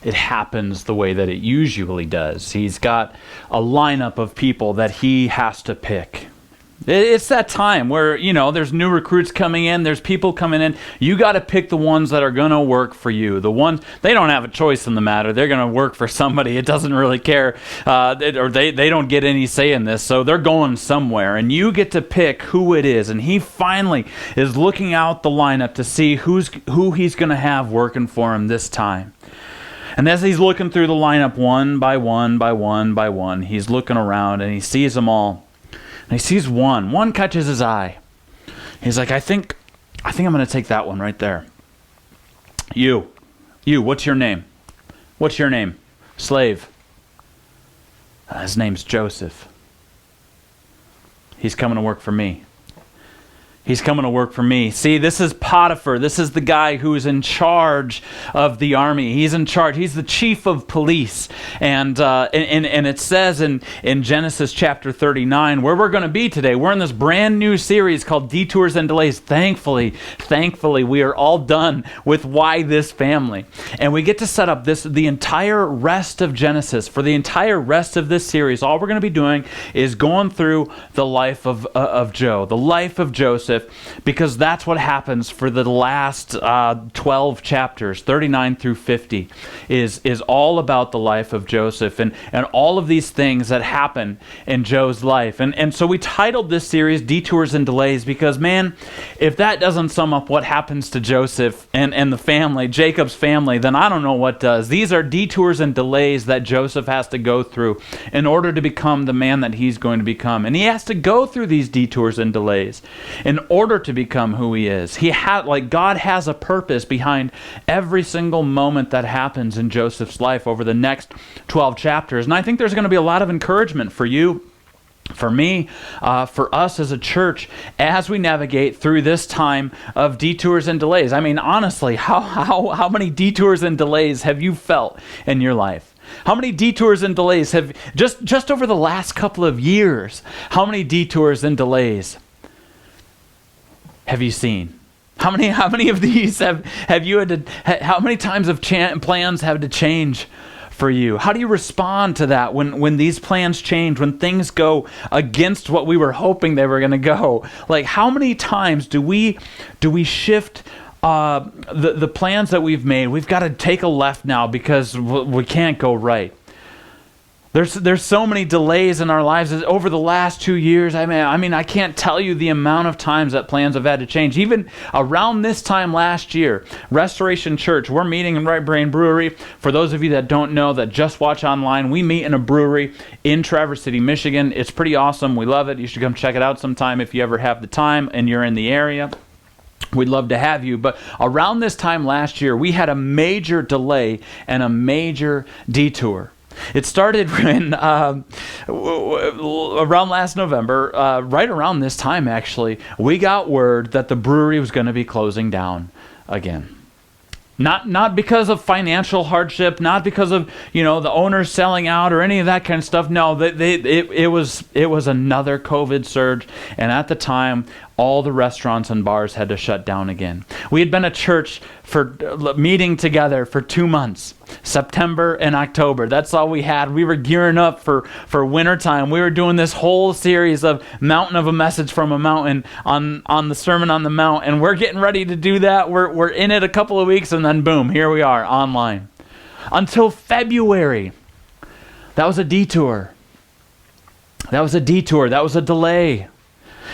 it happens the way that it usually does. He's got a lineup of people that he has to pick. It's that time where, there's new recruits coming in, there's people coming in. You got to pick the ones that are going to work for you. The ones, they don't have a choice in the matter. They're going to work for somebody. It doesn't really care, or they don't get any say in this, so they're going somewhere. And you get to pick who it is. And he finally is looking out the lineup to see who he's going to have working for him this time. And as he's looking through the lineup one by one by one by one, he's looking around and he sees them all. And he sees one. One catches his eye. He's like, I think I'm going to take that one right there. You, what's your name? What's your name? Slave. His name's Joseph. He's coming to work for me. He's coming to work for me. See, this is Potiphar. This is the guy who's in charge of the army. He's in charge. He's the chief of police. And it says in Genesis chapter 39, where we're going to be today, we're in this brand new series called Detours and Delays. Thankfully, we are all done with why this family. And we get to set up the entire rest of Genesis. For the entire rest of this series, all we're going to be doing is going through the life of Joe, the life of Joseph, because that's what happens for the last 12 chapters, 39 through 50, is all about the life of Joseph and all of these things that happen in Joe's life. And so we titled this series Detours and Delays because, man, if that doesn't sum up what happens to Joseph and the family, Jacob's family, then I don't know what does. These are detours and delays that Joseph has to go through in order to become the man that he's going to become. And he has to go through these detours and delays in order to become who he is. God has a purpose behind every single moment that happens in Joseph's life over the next 12 chapters. And I think there's going to be a lot of encouragement for you, for me, for us as a church, as we navigate through this time of detours and delays. I mean, honestly, how many detours and delays have you felt in your life? How many detours and delays have, just over the last couple of years, how many detours and delays have you seen? How many of these have you had to? How many times have plans had to change for you? How do you respond to that when these plans change, when things go against what we were hoping they were going to go? Like, how many times do we shift the plans that we've made? We've got to take a left now because we can't go right. There's so many delays in our lives over the last 2 years. I mean, I can't tell you the amount of times that plans have had to change. Even around this time last year, Restoration Church, we're meeting in Right Brain Brewery. For those of you that don't know, that just watch online, we meet in a brewery in Traverse City, Michigan. It's pretty awesome. We love it. You should come check it out sometime if you ever have the time and you're in the area. We'd love to have you. But around this time last year, we had a major delay and a major detour. It started when around last November, right around this time actually, we got word that the brewery was going to be closing down again. Not because of financial hardship, not because of the owners selling out or any of that kind of stuff. No, it was another COVID surge, and at the time, all the restaurants and bars had to shut down again. We had been a church for meeting together for 2 months, September and October. That's all we had. We were gearing up for wintertime. We were doing this whole series of Mountain of a Message from a Mountain on the Sermon on the Mount, and we're getting ready to do that. We're in it a couple of weeks, and then boom, here we are online. Until February. That was a detour. That was a delay.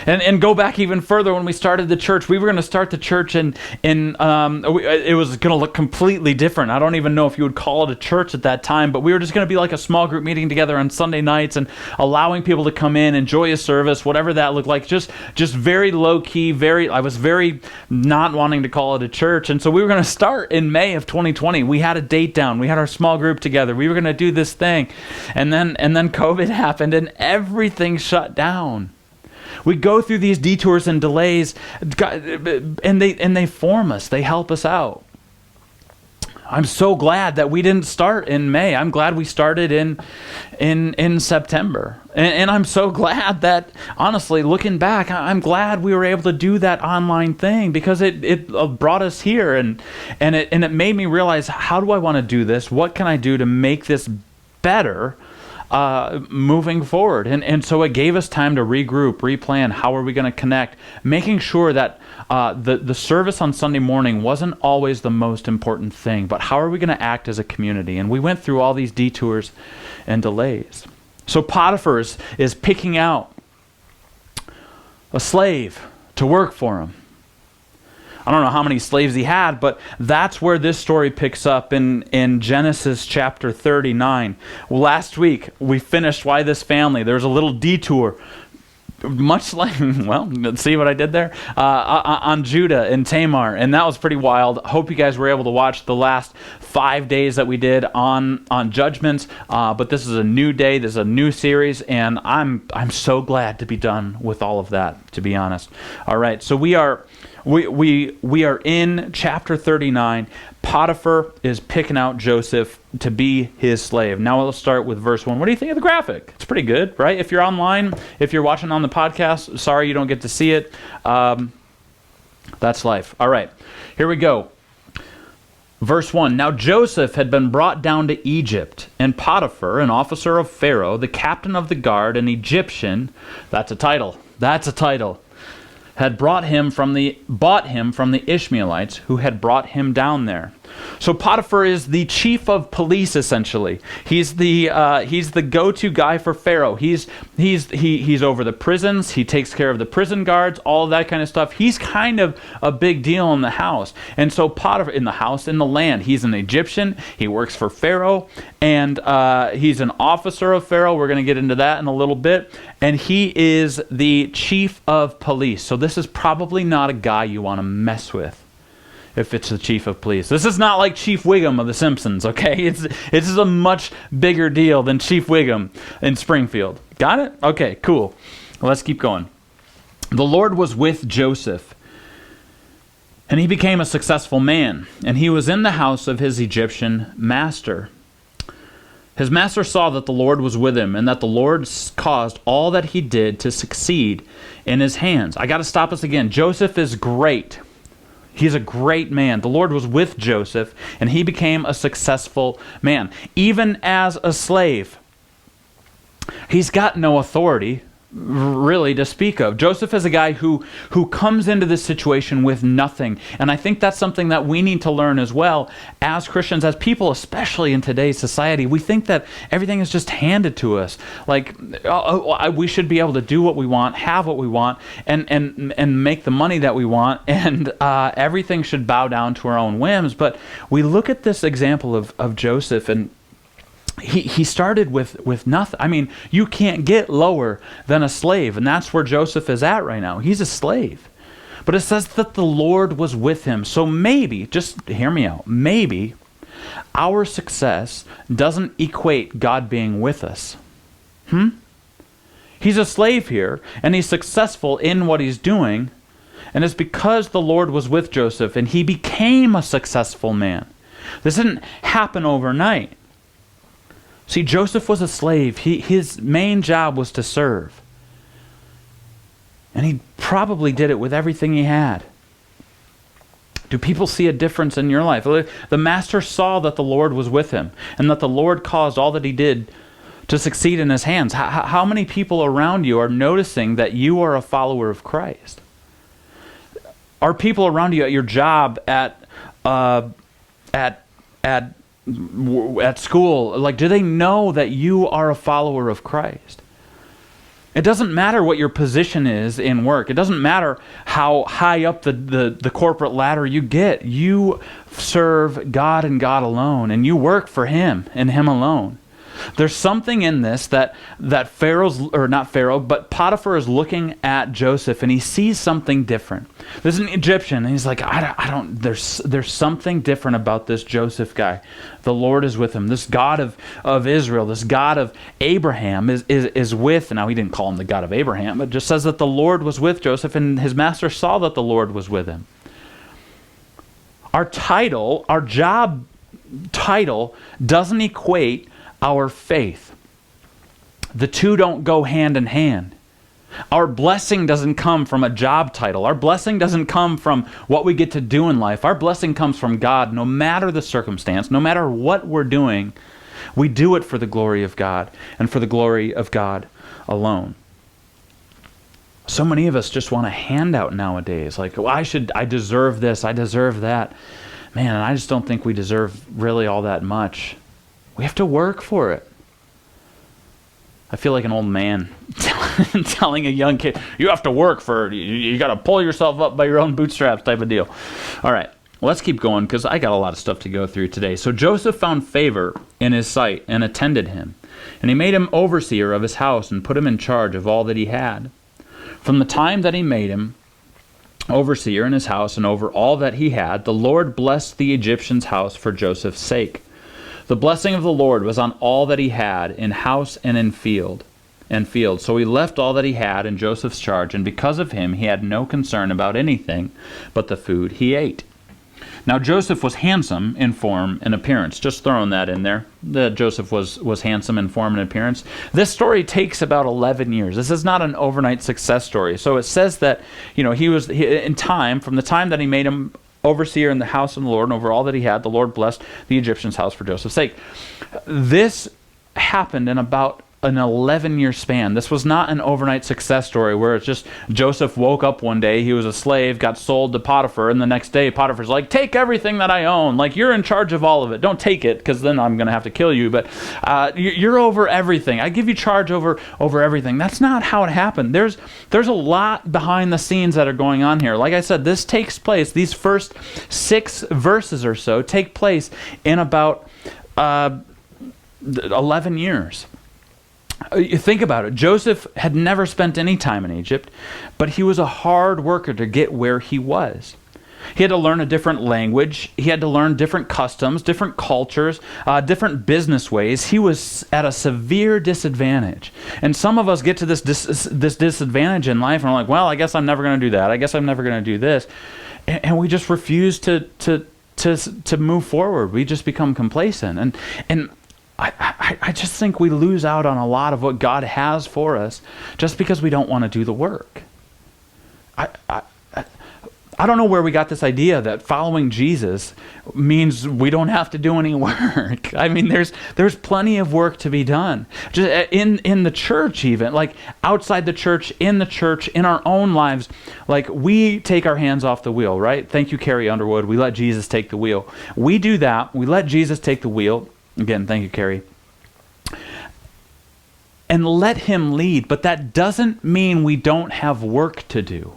And go back even further, when we started the church, we were going to start the church it was going to look completely different. I don't even know if you would call it a church at that time, but we were just going to be like a small group meeting together on Sunday nights and allowing people to come in, enjoy a service, whatever that looked like, just very low key, I was very not wanting to call it a church. And so we were going to start in May of 2020. We had a date down. We had our small group together. We were going to do this thing. And then COVID happened and everything shut down. We go through these detours and delays, and they form us. They help us out. I'm so glad that we didn't start in May. I'm glad we started in September. And I'm so glad that, honestly, looking back, I'm glad we were able to do that online thing, because it brought us here, and it made me realize, how do I want to do this? What can I do to make this better moving forward? And so it gave us time to regroup, replan. How are we going to connect? Making sure that the service on Sunday morning wasn't always the most important thing, but how are we going to act as a community? And we went through all these detours and delays. So Potiphar is picking out a slave to work for him. I don't know how many slaves he had, but that's where this story picks up in Genesis chapter 39. Last week, we finished Why This Family. There's a little detour, much like, well, see what I did there? On Judah and Tamar, and that was pretty wild. Hope you guys were able to watch the last 5 days that we did on Judgments, but this is a new day, this is a new series, and I'm so glad to be done with all of that, to be honest. All right, so we are in chapter 39. Potiphar is picking out Joseph to be his slave. Now let's start with verse 1. What do you think of the graphic? It's pretty good, right? If you're online, if you're watching on the podcast, sorry you don't get to see it. That's life. All right, here we go. Verse 1, Now Joseph had been brought down to Egypt, and Potiphar, an officer of Pharaoh, the captain of the guard, an Egyptian, that's a title, had bought him from the Ishmaelites who had brought him down there. So Potiphar is the chief of police, essentially. He's the go-to guy for Pharaoh. He's over the prisons. He takes care of the prison guards, all of that kind of stuff. He's kind of a big deal in the house. And so Potiphar, in the land, he's an Egyptian. He works for Pharaoh, and he's an officer of Pharaoh. We're going to get into that in a little bit. And he is the chief of police. So this is probably not a guy you want to mess with if it's the chief of police. This is not like Chief Wiggum of The Simpsons, okay? It's a much bigger deal than Chief Wiggum in Springfield. Got it? Okay, cool. Well, let's keep going. The Lord was with Joseph, and he became a successful man, and he was in the house of his Egyptian master. His master saw that the Lord was with him, and that the Lord caused all that he did to succeed in his hands. I got to stop us again. Joseph is great. He's a great man. The Lord was with Joseph, and he became a successful man. Even as a slave, he's got no authority, really, to speak of. Joseph is a guy who comes into this situation with nothing. And I think that's something that we need to learn as well as Christians, as people, especially in today's society. We think that everything is just handed to us. Like, we should be able to do what we want, have what we want, and make the money that we want, and everything should bow down to our own whims. But we look at this example of Joseph, and he started with nothing. I mean, you can't get lower than a slave, and that's where Joseph is at right now. He's a slave. But it says that the Lord was with him. So maybe, just hear me out, maybe our success doesn't equate God being with us. He's a slave here, and he's successful in what he's doing, and it's because the Lord was with Joseph, and he became a successful man. This didn't happen overnight. See, Joseph was a slave. His main job was to serve. And he probably did it with everything he had. Do people see a difference in your life? The master saw that the Lord was with him, and that the Lord caused all that he did to succeed in his hands. How many people around you are noticing that you are a follower of Christ? Are people around you at your job, at school, like, do they know that you are a follower of Christ? It doesn't matter what your position is in work. It doesn't matter how high up the corporate ladder you get. You serve God and God alone, and you work for Him and Him alone. There's something in this that Potiphar is looking at Joseph, and he sees something different. There's an Egyptian, and he's like, there's something different about this Joseph guy. The Lord is with him. This God of Israel, this God of Abraham is with, now he didn't call him the God of Abraham, but just says that the Lord was with Joseph, and his master saw that the Lord was with him. Our title, our job title doesn't equate our faith. The two don't go hand in hand. Our blessing doesn't come from a job title. Our blessing doesn't come from what we get to do in life. Our blessing comes from God, no matter the circumstance, no matter what we're doing. We do it for the glory of God and for the glory of God alone. So many of us just want a handout nowadays. Like, well, I deserve this, I deserve that. Man, I just don't think we deserve really all that much. We have to work for it. I feel like an old man telling a young kid, you have to work for it. You got to pull yourself up by your own bootstraps type of deal. All right, let's keep going because I got a lot of stuff to go through today. So Joseph found favor in his sight and attended him. And he made him overseer of his house and put him in charge of all that he had. From the time that he made him overseer in his house and over all that he had, the Lord blessed the Egyptian's house for Joseph's sake. The blessing of the Lord was on all that he had in house and in field. So he left all that he had in Joseph's charge, and because of him he had no concern about anything but the food he ate. Now Joseph was handsome in form and appearance. Just throwing that in there. That Joseph was handsome in form and appearance. This story takes about 11 years. This is not an overnight success story. So it says that, he was in time, from the time that he made him overseer in the house of the Lord, and over all that he had, the Lord blessed the Egyptian's house for Joseph's sake. This happened in about an 11-year span. This was not an overnight success story where it's just Joseph woke up one day, he was a slave, got sold to Potiphar, and the next day Potiphar's like, take everything that I own. Like, you're in charge of all of it. Don't take it, because then I'm going to have to kill you, but you're over everything. I give you charge over everything. That's not how it happened. There's a lot behind the scenes that are going on here. Like I said, this takes place, these first 6 verses or so take place in about 11 years. You think about it. Joseph had never spent any time in Egypt, but he was a hard worker to get where he was. He had to learn a different language. He had to learn different customs, different cultures, different business ways. He was at a severe disadvantage. And some of us get to this disadvantage in life and we're like, well, I guess I'm never going to do that. I guess I'm never going to do this. And we just refuse to move forward. We just become complacent. And I just think we lose out on a lot of what God has for us just because we don't want to do the work. I don't know where we got this idea that following Jesus means we don't have to do any work. I mean, there's plenty of work to be done. Just in the church even, like outside the church, in our own lives, like we take our hands off the wheel, right? Thank you, Carrie Underwood. We let Jesus take the wheel. We do that. We let Jesus take the wheel. Again, thank you, Carrie. And let him lead. But that doesn't mean we don't have work to do.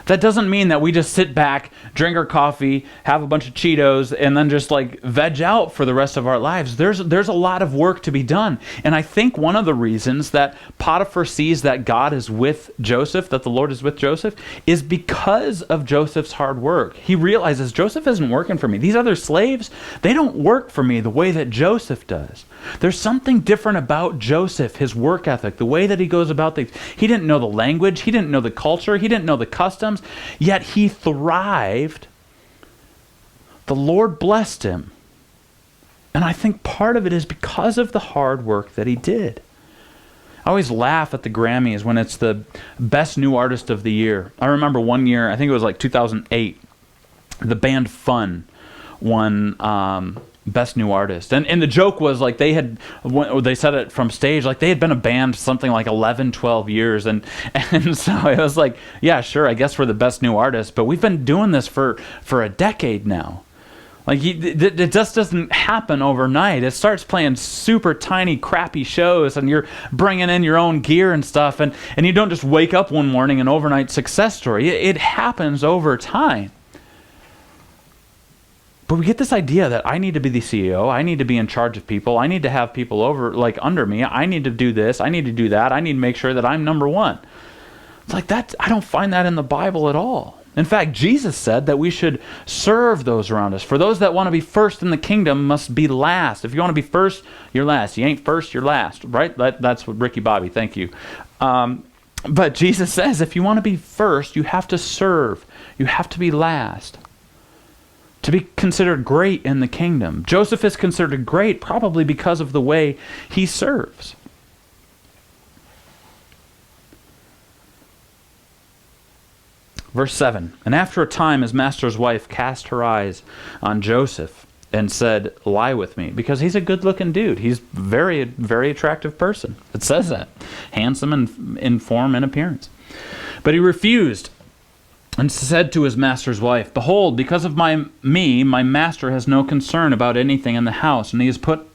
That doesn't mean that we just sit back, drink our coffee, have a bunch of Cheetos, and then just like veg out for the rest of our lives. There's a lot of work to be done. And I think one of the reasons that Potiphar sees that God is with Joseph, that the Lord is with Joseph, is because of Joseph's hard work. He realizes Joseph isn't working for me. These other slaves, they don't work for me the way that Joseph does. There's something different about Joseph, his work ethic, the way that he goes about things. He didn't know the language. He didn't know the culture. He didn't know the customs. Yet he thrived. The Lord blessed him. And I think part of it is because of the hard work that he did. I always laugh at the Grammys when it's the best new artist of the year. I remember one year, I think it was like 2008, the band Fun won Best New Artist. And the joke was like they said it from stage, like they had been a band something like 11, 12 years. And so it was like, yeah, sure, I guess we're the best new artist, but we've been doing this for a decade now. Like it just doesn't happen overnight. It starts playing super tiny, crappy shows, and you're bringing in your own gear and stuff, and you don't just wake up one morning an overnight success story. It happens over time. But we get this idea that I need to be the CEO, I need to be in charge of people, I need to have people over, like under me, I need to do this, I need to do that, I need to make sure that I'm number one. It's like that, I don't find that in the Bible at all. In fact, Jesus said that we should serve those around us. For those that want to be first in the kingdom must be last. If you want to be first, you're last. You ain't first, you're last, right? That's what Ricky Bobby, thank you. But Jesus says if you want to be first, you have to serve. You have to be last. to be considered great in the kingdom. Joseph is considered great probably because of the way he serves. Verse 7, and after a time his master's wife cast her eyes on Joseph and said, lie with me, because he's a good-looking dude. He's very, very attractive person. It says that. Handsome in form and appearance. But he refused and said to his master's wife, behold, because of my master has no concern about anything in the house, and he has put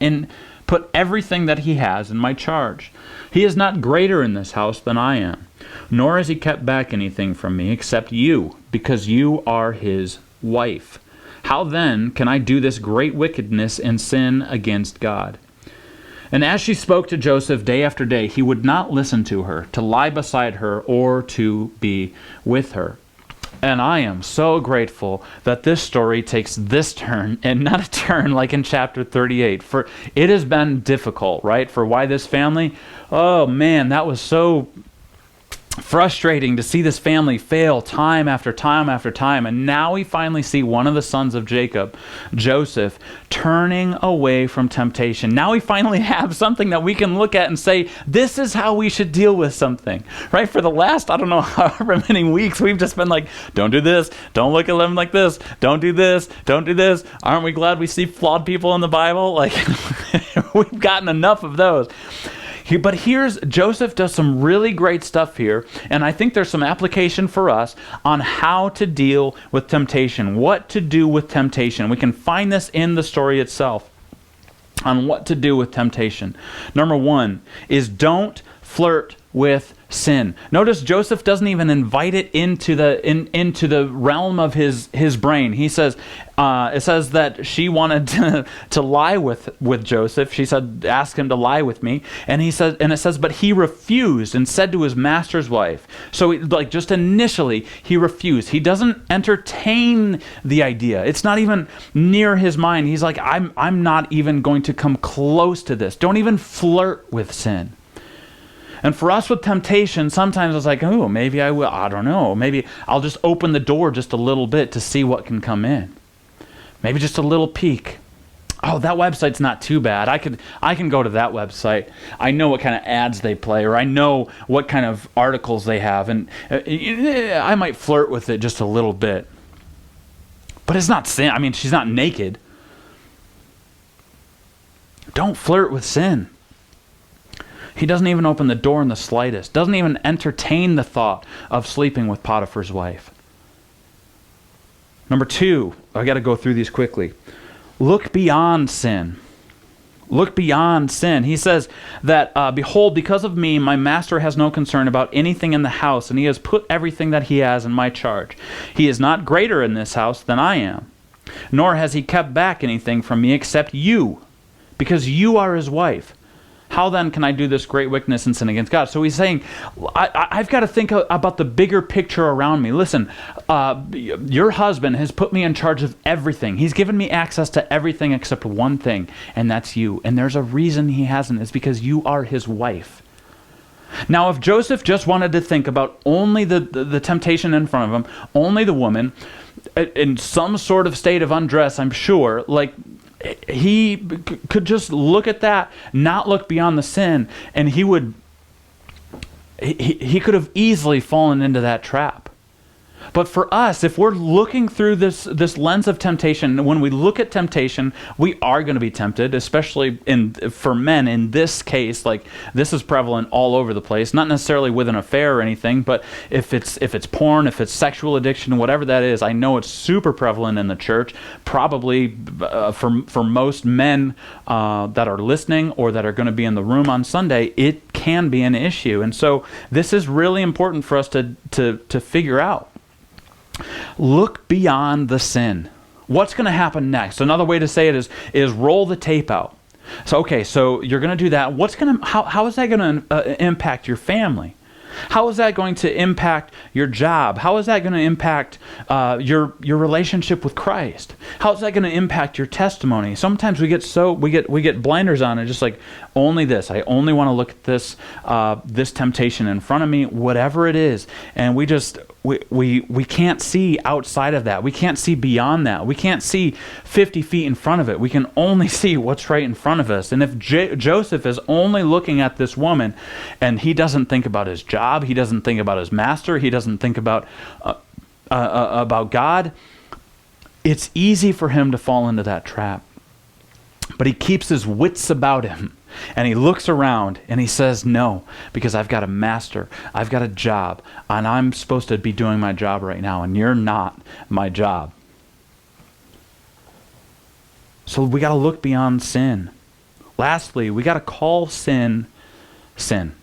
everything that he has in my charge. He is not greater in this house than I am, nor has he kept back anything from me except you, because you are his wife. How then can I do this great wickedness and sin against God? And as she spoke to Joseph day after day, he would not listen to her, to lie beside her, or to be with her. And I am so grateful that this story takes this turn, and not a turn like in chapter 38. For it has been difficult, right? For why this family? Oh man, that was so frustrating to see this family fail time after time after time. And now we finally see one of the sons of Jacob, Joseph, turning away from temptation. Now we finally have something that we can look at and say, this is how we should deal with something, right? For the last, I don't know, however many weeks, we've just been like, don't do this, don't look at them like this, don't do this, don't do this. Aren't we glad we see flawed people in the Bible? Like, we've gotten enough of those. But here's, Joseph does some really great stuff here, and I think there's some application for us on how to deal with temptation, what to do with temptation. We can find this in the story itself on what to do with temptation. Number one is don't flirt with sin. Notice Joseph doesn't even invite it into the realm of his brain. He says, it says that she wanted to lie with Joseph. She said, ask him to lie with me. And he says, and it says, but he refused and said to his master's wife. So like just initially he refused. He doesn't entertain the idea. It's not even near his mind. He's like, I'm not even going to come close to this. Don't even flirt with sin. And for us with temptation, sometimes it's like, oh, maybe I will. I don't know. Maybe I'll just open the door just a little bit to see what can come in. Maybe just a little peek. Oh, that website's not too bad. I can go to that website. I know what kind of ads they play, or I know what kind of articles they have, and I might flirt with it just a little bit. But it's not sin. I mean, she's not naked. Don't flirt with sin. He doesn't even open the door in the slightest. Doesn't even entertain the thought of sleeping with Potiphar's wife. Number two, I got to go through these quickly. Look beyond sin. Look beyond sin. He says that, behold, because of me, my master has no concern about anything in the house, and he has put everything that he has in my charge. He is not greater in this house than I am, nor has he kept back anything from me except you, because you are his wife. How then can I do this great wickedness and sin against God? So he's saying, I've got to think about the bigger picture around me. Listen, your husband has put me in charge of everything. He's given me access to everything except one thing, and that's you. And there's a reason he hasn't. It's because you are his wife. Now, if Joseph just wanted to think about only the temptation in front of him, only the woman, in some sort of state of undress, I'm sure, like, he could just look at that, not look beyond the sin, and he could have easily fallen into that trap. But for us, if we're looking through this lens of temptation, when we look at temptation, we are going to be tempted, especially for men in this case. Like, this is prevalent all over the place, not necessarily with an affair or anything, but if it's porn, if it's sexual addiction, whatever that is, I know it's super prevalent in the church, probably for most men that are listening or that are going to be in the room on Sunday, it can be an issue. And so this is really important for us to figure out. Look beyond the sin. What's going to happen next? Another way to say it is roll the tape out. So okay, so you're going to do that. How is that going to impact your family? How is that going to impact your job? How is that going to impact your relationship with Christ? How is that going to impact your testimony? Sometimes we get blinders on and just like, only this. I only want to look at this temptation in front of me, whatever it is, and we just we can't see outside of that. We can't see beyond that. We can't see 50 feet in front of it. We can only see what's right in front of us. And if Joseph is only looking at this woman and he doesn't think about his job, he doesn't think about his master, he doesn't think about God, it's easy for him to fall into that trap. But he keeps his wits about him. And he looks around and he says, no, because I've got a master, I've got a job, and I'm supposed to be doing my job right now, and you're not my job. So we got to look beyond sin. Lastly, we got to call sin, sin.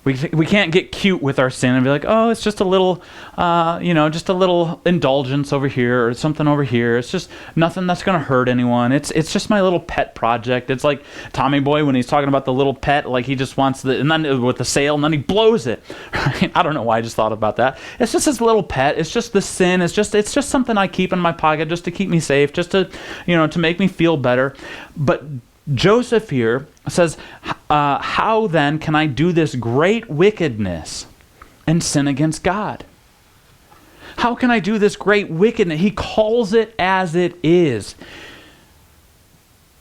We can't get cute with our sin and be like, oh, it's just a little, just a little indulgence over here or something over here. It's just nothing that's going to hurt anyone. It's just my little pet project. It's like Tommy Boy when he's talking about the little pet, like he just wants and then with the sail, and then he blows it. Right? I don't know why I just thought about that. It's just his little pet. It's just the sin. It's just something I keep in my pocket just to keep me safe, just to, to make me feel better. But Joseph here says, how then can I do this great wickedness and sin against God? How can I do this great wickedness? He calls it as it is.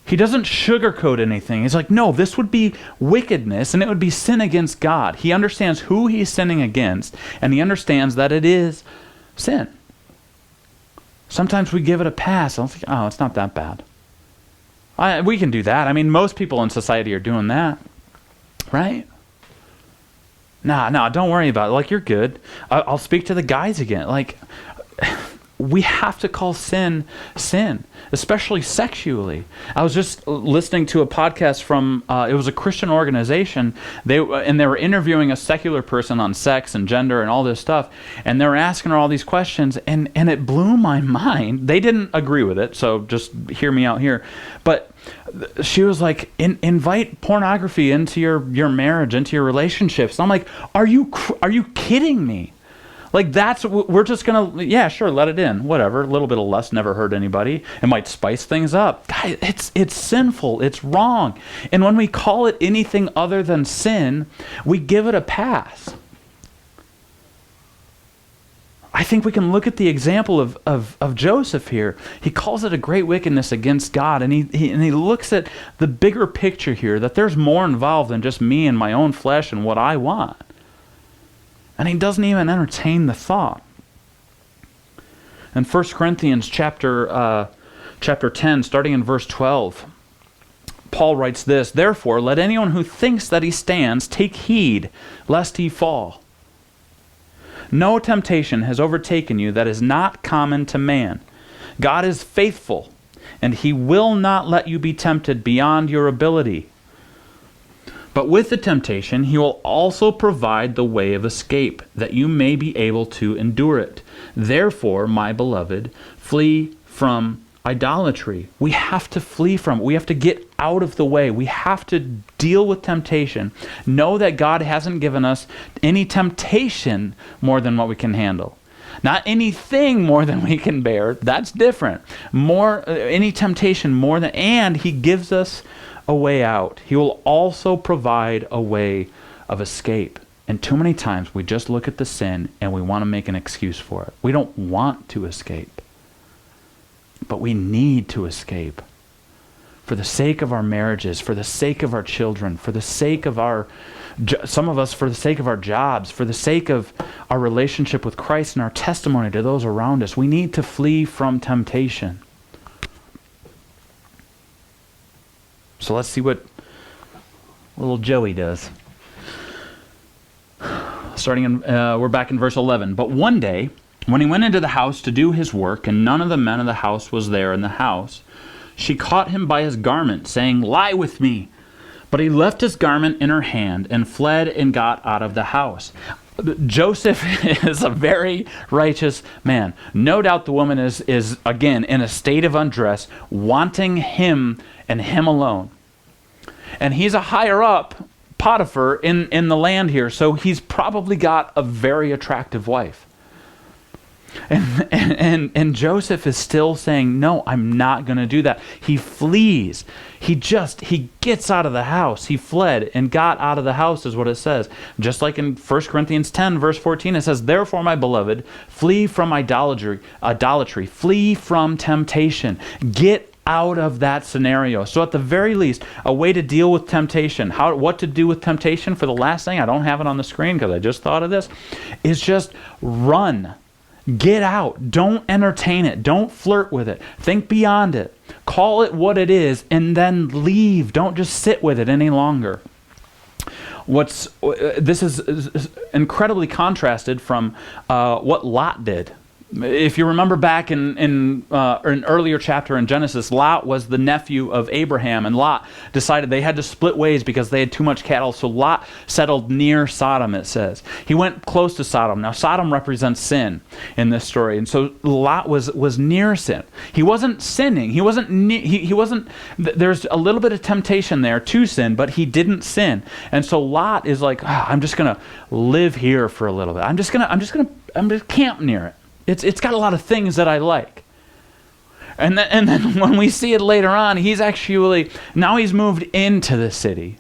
He doesn't sugarcoat anything. He's like, no, this would be wickedness and it would be sin against God. He understands who he's sinning against, and he understands that it is sin. Sometimes we give it a pass. I'm like, oh, it's not that bad. We can do that. I mean, most people in society are doing that, right? Nah, don't worry about it. Like, you're good. I'll speak to the guys again. Like, we have to call sin, especially sexually. I was just listening to a podcast from, it was a Christian organization. They were interviewing a secular person on sex and gender and all this stuff. And they were asking her all these questions, and it blew my mind. They didn't agree with it, so just hear me out here. But she was like, invite pornography into your marriage, into your relationships. And I'm like, are you kidding me? Like, we're just going to, yeah, sure, let it in. Whatever. A little bit of lust never hurt anybody. It might spice things up. Guys, it's sinful. It's wrong. And when we call it anything other than sin, we give it a pass. I think we can look at the example of Joseph here. He calls it a great wickedness against God, and he looks at the bigger picture here, that there's more involved than just me and my own flesh and what I want. And he doesn't even entertain the thought. In 1 Corinthians chapter 10, starting in verse 12, Paul writes this, "Therefore, let anyone who thinks that he stands take heed, lest he fall. No temptation has overtaken you that is not common to man. God is faithful, and he will not let you be tempted beyond your ability. But with the temptation, he will also provide the way of escape, that you may be able to endure it. Therefore, my beloved, flee from idolatry." We have to flee from it. We have to get out of the way. We have to deal with temptation. Know that God hasn't given us any temptation more than what we can handle. Not anything more than we can bear. That's different. Any temptation more than, and he gives us a way out. He will also provide a way of escape. And too many times we just look at the sin and we want to make an excuse for it. We don't want to escape, but we need to escape. For the sake of our marriages, for the sake of our children, for the sake of some of us, for the sake of our jobs, for the sake of our relationship with Christ and our testimony to those around us, we need to flee from temptation. So let's see what little Joey does. We're back in verse 11. "But one day, when he went into the house to do his work, and none of the men of the house was there in the house, she caught him by his garment, saying, 'Lie with me.' But he left his garment in her hand and fled and got out of the house." Joseph is a very righteous man. No doubt the woman is again in a state of undress, wanting him and him alone. And he's a higher up, Potiphar, in the land here, so he's probably got a very attractive wife. And Joseph is still saying, no, I'm not going to do that. He flees. He gets out of the house. He fled and got out of the house is what it says. Just like in 1 Corinthians 10, verse 14, it says, therefore, my beloved, flee from idolatry, flee from temptation. Get out of that scenario. So at the very least, a way to deal with temptation, what to do with temptation for the last thing, I don't have it on the screen because I just thought of this, is just run. Get out. Don't entertain it. Don't flirt with it. Think beyond it. Call it what it is and then leave. Don't just sit with it any longer. This is incredibly contrasted from what Lot did. If you remember back in an earlier chapter in Genesis, Lot was the nephew of Abraham, and Lot decided they had to split ways because they had too much cattle, so Lot settled near Sodom, it says. He went close to Sodom. Now, Sodom represents sin in this story, and so Lot was near sin. He wasn't sinning. He wasn't. There's a little bit of temptation there to sin, but he didn't sin. And so Lot is like, I'm just going to live here for a little bit. I'm just going to camp near it. It's got a lot of things that I like. And then when we see it later on, he's moved into the city.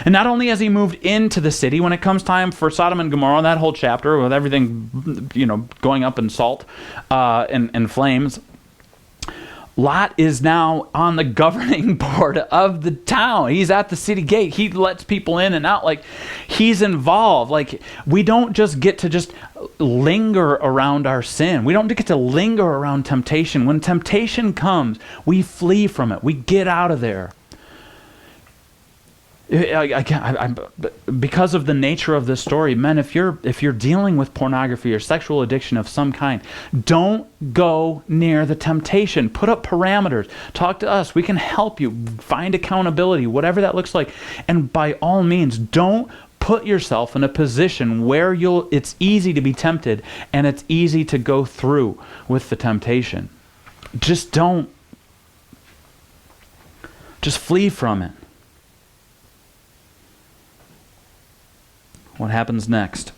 And not only has he moved into the city, when it comes time for Sodom and Gomorrah, that whole chapter with everything, going up in salt and flames, Lot is now on the governing board of the town. He's at the city gate. He lets people in and out. Like, he's involved. Like, we don't just get to just linger around our sin. We don't get to linger around temptation. When temptation comes, we flee from it. We get out of there. Because of the nature of this story, men, if you're dealing with pornography or sexual addiction of some kind, don't go near the temptation. Put up parameters. Talk to us. We can help you find accountability, whatever that looks like. And by all means, don't put yourself in a position where it's easy to be tempted and it's easy to go through with the temptation. Just don't. Just flee from it. What happens next?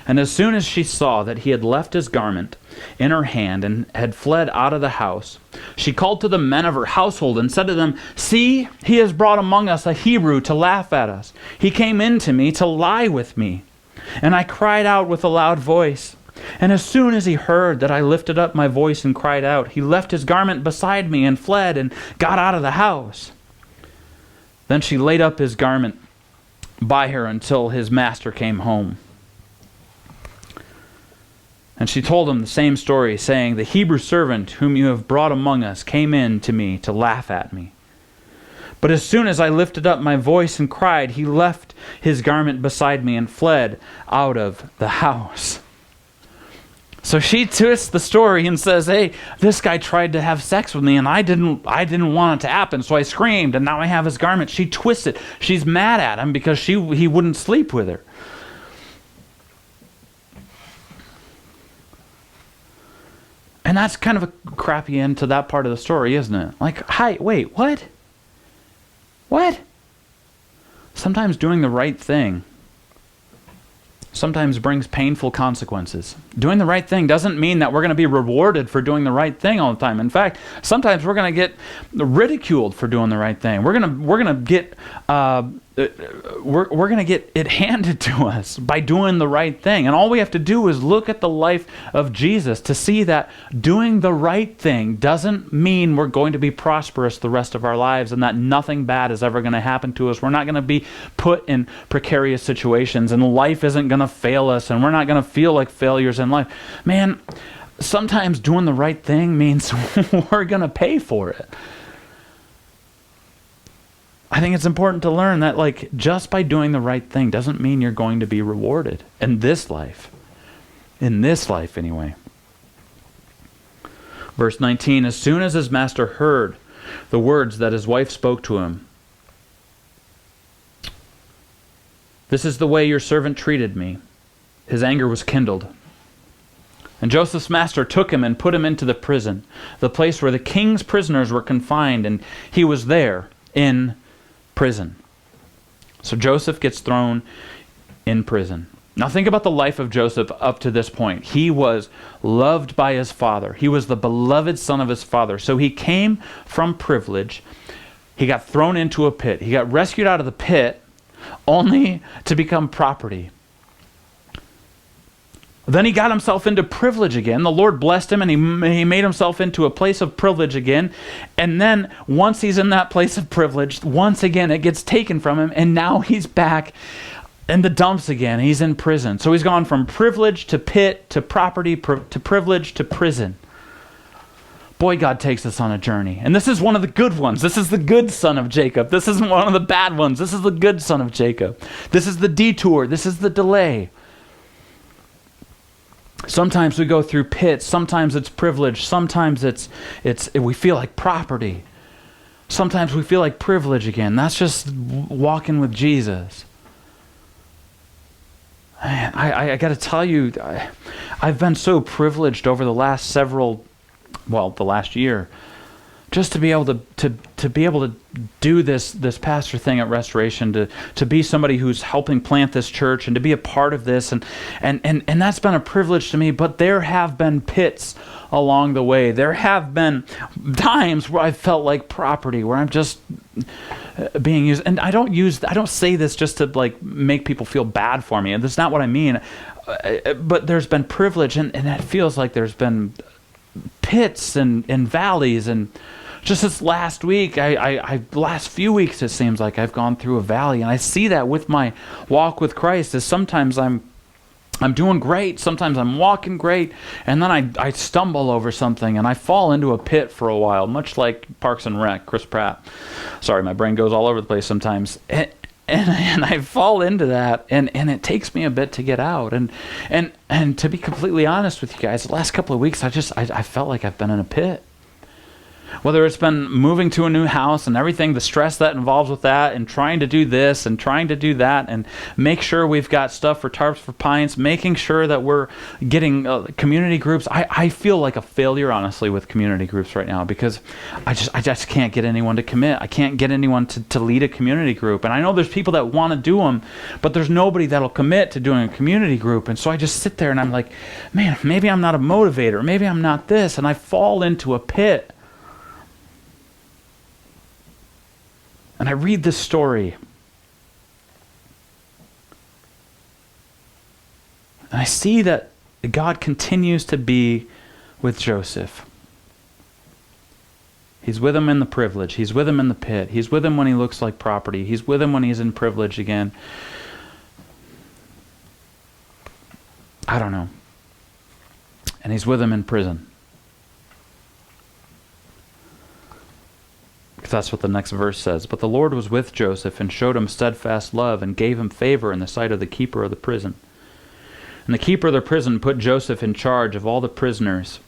And as soon as she saw that he had left his garment in her hand and had fled out of the house, she called to the men of her household and said to them, see, he has brought among us a Hebrew to laugh at us. He came in to me to lie with me. And I cried out with a loud voice. And as soon as he heard that I lifted up my voice and cried out, he left his garment beside me and fled and got out of the house. Then she laid up his garment by her until his master came home. And she told him the same story, saying, the Hebrew servant whom you have brought among us came in to me to laugh at me. But as soon as I lifted up my voice and cried, he left his garment beside me and fled out of the house. So she twists the story and says, hey, this guy tried to have sex with me and I didn't want it to happen, so I screamed and now I have his garment. She twists it. She's mad at him because he wouldn't sleep with her. And that's kind of a crappy end to that part of the story, isn't it? Like, hi, wait, what? What? Sometimes doing the right thing sometimes brings painful consequences. Doing the right thing doesn't mean that we're going to be rewarded for doing the right thing all the time. In fact, sometimes we're going to get ridiculed for doing the right thing. We're going to get it handed to us by doing the right thing. And all we have to do is look at the life of Jesus to see that doing the right thing doesn't mean we're going to be prosperous the rest of our lives and that nothing bad is ever going to happen to us. We're not going to be put in precarious situations and life isn't going to fail us and we're not going to feel like failures in life. Man, sometimes doing the right thing means we're going to pay for it. I think it's important to learn that, like, just by doing the right thing doesn't mean you're going to be rewarded in this life. In this life, anyway. Verse 19, as soon as his master heard the words that his wife spoke to him, this is the way your servant treated me. His anger was kindled. And Joseph's master took him and put him into the prison, the place where the king's prisoners were confined, and he was there in prison. So Joseph gets thrown in prison. Now think about the life of Joseph up to this point. He was loved by his father. He was the beloved son of his father. So he came from privilege. He got thrown into a pit. He got rescued out of the pit only to become property. Then he got himself into privilege again. The Lord blessed him and he made himself into a place of privilege again. And then once he's in that place of privilege, once again it gets taken from him, and now he's back in the dumps again. He's in prison. So he's gone from privilege to pit to property to privilege to prison. Boy, God takes us on a journey. And this is one of the good ones. This is the good son of Jacob. This isn't one of the bad ones. This is the good son of Jacob. This is the detour. This is the delay. Sometimes we go through pits. Sometimes it's privilege. Sometimes we feel like property. Sometimes we feel like privilege again. That's just walking with Jesus. Man, I got to tell you, I've been so privileged over the last the last year, just to be able to be able to do this pastor thing at Restoration, to be somebody who's helping plant this church and to be a part of this, and that's been a privilege to me. But there have been pits along the way. There have been times where I felt like property, where I'm just being used. And I don't say this just to like make people feel bad for me, and that's not what I mean. But there's been privilege, and it feels like there's been pits and valleys. And just this last week, last few weeks, it seems like I've gone through a valley, and I see that with my walk with Christ. Is sometimes I'm doing great, sometimes I'm walking great, and then I stumble over something and I fall into a pit for a while, much like Parks and Rec, Chris Pratt. Sorry, my brain goes all over the place sometimes. And I fall into that, and it takes me a bit to get out. And to be completely honest with you guys, the last couple of weeks, I felt like I've been in a pit. Whether it's been moving to a new house and everything, the stress that involves with that, and trying to do this and trying to do that, and make sure we've got stuff for Tarps for Pints, making sure that we're getting community groups. I feel like a failure, honestly, with community groups right now, because I just can't get anyone to commit. I can't get anyone to lead a community group. And I know there's people that want to do them, but there's nobody that'll commit to doing a community group. And so I just sit there and I'm like, man, maybe I'm not a motivator. Maybe I'm not this. And I fall into a pit. And I read this story, and I see that God continues to be with Joseph. He's with him in the privilege. He's with him in the pit. He's with him when he looks like property. He's with him when he's in privilege again. I don't know. And he's with him in prison. That's what the next verse says. But the Lord was with Joseph and showed him steadfast love and gave him favor in the sight of the keeper of the prison. And the keeper of the prison put Joseph in charge of all the prisoners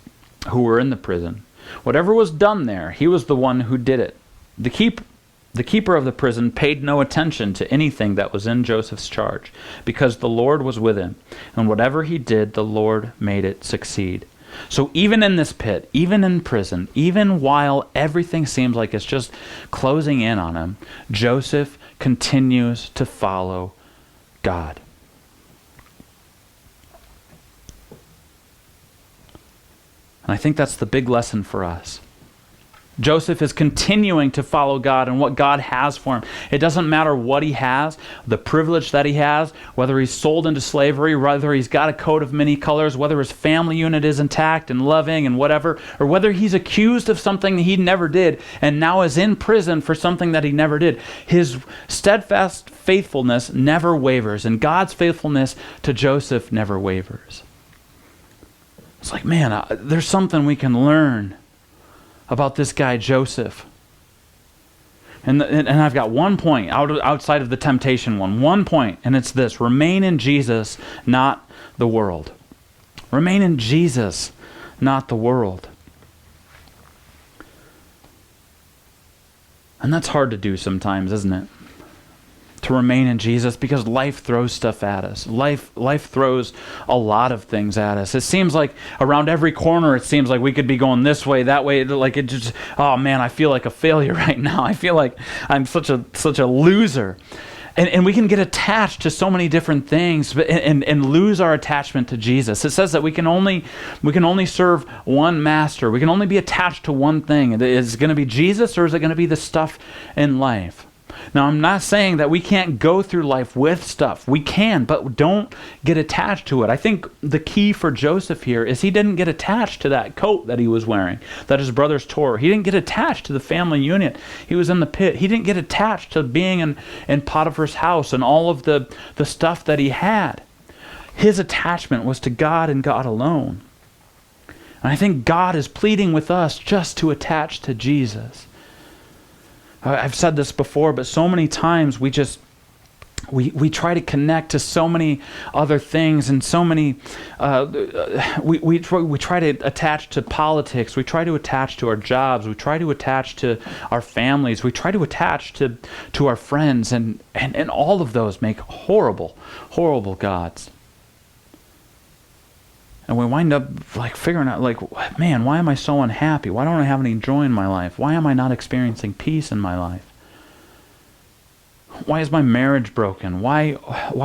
who were in the prison. Whatever was done there, he was the one who did it. The keeper of the prison paid no attention to anything that was in Joseph's charge, because the Lord was with him. And whatever he did, the Lord made it succeed. So even in this pit, even in prison, even while everything seems like it's just closing in on him, Joseph continues to follow God. And I think that's the big lesson for us. Joseph is continuing to follow God and what God has for him. It doesn't matter what he has, the privilege that he has, whether he's sold into slavery, whether he's got a coat of many colors, whether his family unit is intact and loving and whatever, or whether he's accused of something he never did and now is in prison for something that he never did. His steadfast faithfulness never wavers, and God's faithfulness to Joseph never wavers. It's like, man, there's something we can learn about this guy Joseph. And I've got one point outside of the temptation one point, and it's this: remain in Jesus, not the world. Remain in Jesus, not the world. And that's hard to do sometimes, isn't it? To remain in Jesus, because life throws stuff at us. Life throws a lot of things at us. It seems like around every corner, it seems like we could be going this way, that way. Like it just, oh man, I feel like a failure right now. I feel like I'm such a loser. And we can get attached to so many different things and lose our attachment to Jesus. It says that we can only serve one master. We can only be attached to one thing. Is it going to be Jesus, or is it going to be the stuff in life? Now, I'm not saying that we can't go through life with stuff. We can, but don't get attached to it. I think the key for Joseph here is he didn't get attached to that coat that he was wearing, that his brothers tore. He didn't get attached to the family unit. He was in the pit. He didn't get attached to being in Potiphar's house and all of the stuff that he had. His attachment was to God and God alone. And I think God is pleading with us just to attach to Jesus. I've said this before, but so many times we try to connect to so many other things, and so many we try to attach to politics. We try to attach to our jobs. We try to attach to our families. We try to attach to our friends, and all of those make horrible gods. And we wind up figuring out, man, why am I so unhappy? Why don't I have any joy in my life? Why am I not experiencing peace in my life? Why is my marriage broken? Why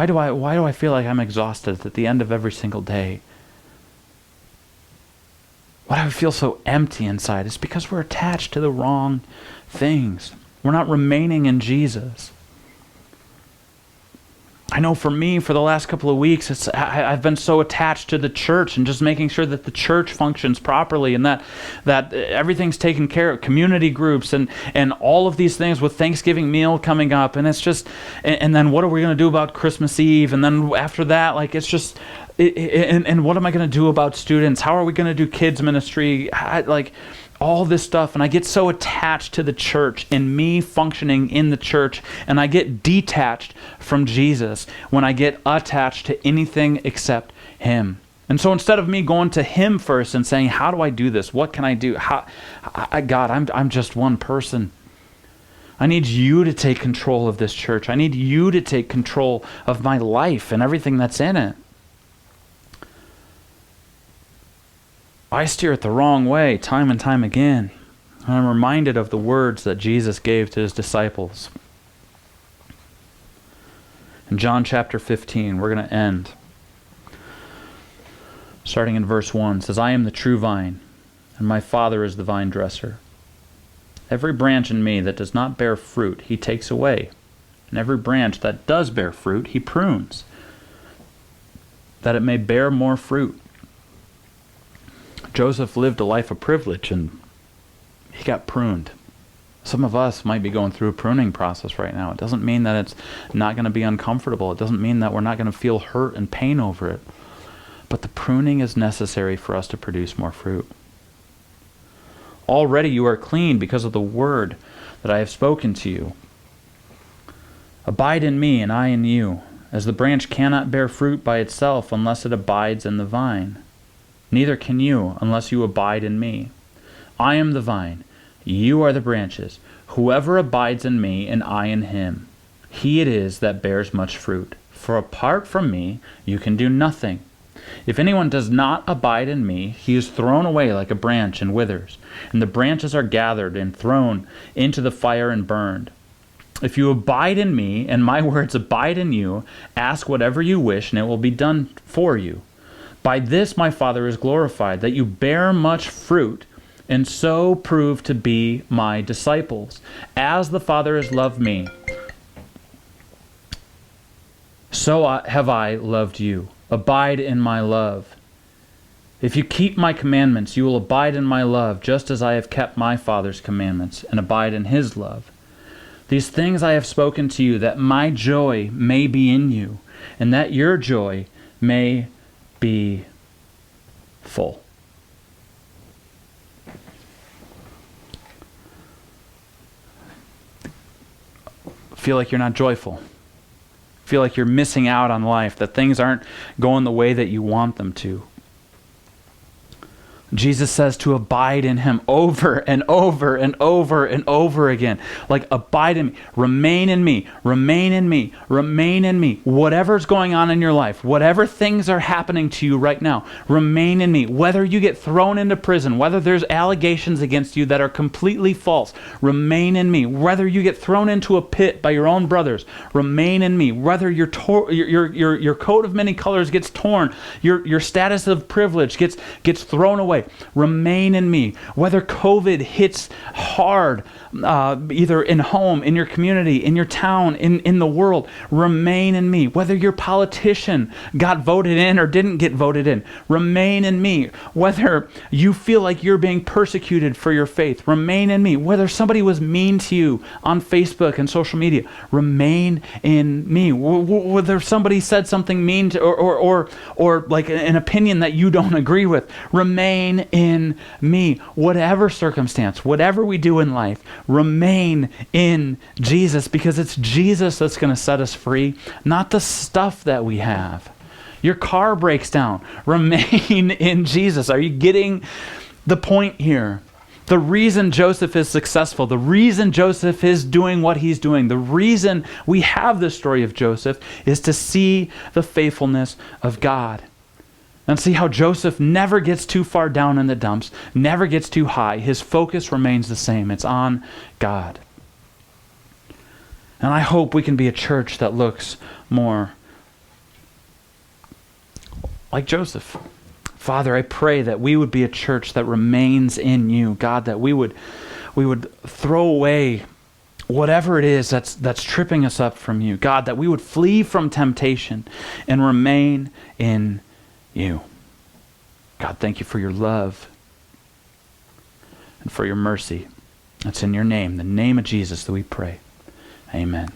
do I feel like I'm exhausted at the end of every single day? Why do I feel so empty inside? It's because we're attached to the wrong things. We're not remaining in Jesus. I know for me, for the last couple of weeks, I've been so attached to the church and just making sure that the church functions properly and that everything's taken care of, community groups and all of these things with Thanksgiving meal coming up. And it's just, and then what are we going to do about Christmas Eve? And then after that, it's just, and what am I going to do about students? How are we going to do kids ministry? All this stuff, and I get so attached to the church and me functioning in the church, and I get detached from Jesus when I get attached to anything except Him. And so instead of me going to Him first and saying, how do I do this? What can I do? God, I'm just one person. I need you to take control of this church. I need you to take control of my life and everything that's in it. I steer it the wrong way time and time again. And I'm reminded of the words that Jesus gave to His disciples. In John chapter 15, we're going to end. Starting in verse 1, it says, I am the true vine, and my Father is the vine dresser. Every branch in me that does not bear fruit, He takes away. And every branch that does bear fruit, He prunes, that it may bear more fruit. Joseph lived a life of privilege, and he got pruned. Some of us might be going through a pruning process right now. It doesn't mean that it's not going to be uncomfortable. It doesn't mean that we're not going to feel hurt and pain over it. But the pruning is necessary for us to produce more fruit. Already you are clean because of the word that I have spoken to you. Abide in me, and I in you, as the branch cannot bear fruit by itself unless it abides in the vine. Neither can you unless you abide in me. I am the vine, you are the branches. Whoever abides in me and I in him, he it is that bears much fruit. For apart from me you can do nothing. If anyone does not abide in me, he is thrown away like a branch and withers, and the branches are gathered and thrown into the fire and burned. If you abide in me, and my words abide in you, ask whatever you wish, and it will be done for you. By this my Father is glorified, that you bear much fruit, and so prove to be my disciples. As the Father has loved me, so have I loved you. Abide in my love. If you keep my commandments, you will abide in my love, just as I have kept my Father's commandments, and abide in his love. These things I have spoken to you, that my joy may be in you, and that your joy may be full. Feel like you're not joyful. Feel like you're missing out on life, that things aren't going the way that you want them to. Jesus says to abide in him over and over and over and over again. Like, abide in me, remain in me, remain in me, remain in me. Whatever's going on in your life, whatever things are happening to you right now, remain in me. Whether you get thrown into prison, whether there's allegations against you that are completely false, remain in me. Whether you get thrown into a pit by your own brothers, remain in me. Whether your coat of many colors gets torn, your status of privilege gets thrown away, remain in me. Whether COVID hits hard, either in home, in your community, in your town, in the world, remain in me. Whether your politician got voted in or didn't get voted in, remain in me. Whether you feel like you're being persecuted for your faith, remain in me. Whether somebody was mean to you on Facebook and social media, remain in me. Whether somebody said something mean to, or like an opinion that you don't agree with, remain in me. Whatever circumstance, whatever we do in life, remain in Jesus, because it's Jesus that's going to set us free, not the stuff that we have. Your car breaks down, remain in Jesus. Are you getting the point here? The reason Joseph is successful, the reason Joseph is doing what he's doing, the reason we have the story of Joseph is to see the faithfulness of God. And see how Joseph never gets too far down in the dumps, never gets too high. His focus remains the same. It's on God. And I hope we can be a church that looks more like Joseph. Father, I pray that we would be a church that remains in you. God, that we would throw away whatever it is that's tripping us up from you. God, that we would flee from temptation and remain in you. God, thank you for your love and for your mercy. It's in your name, the name of Jesus, that we pray. Amen.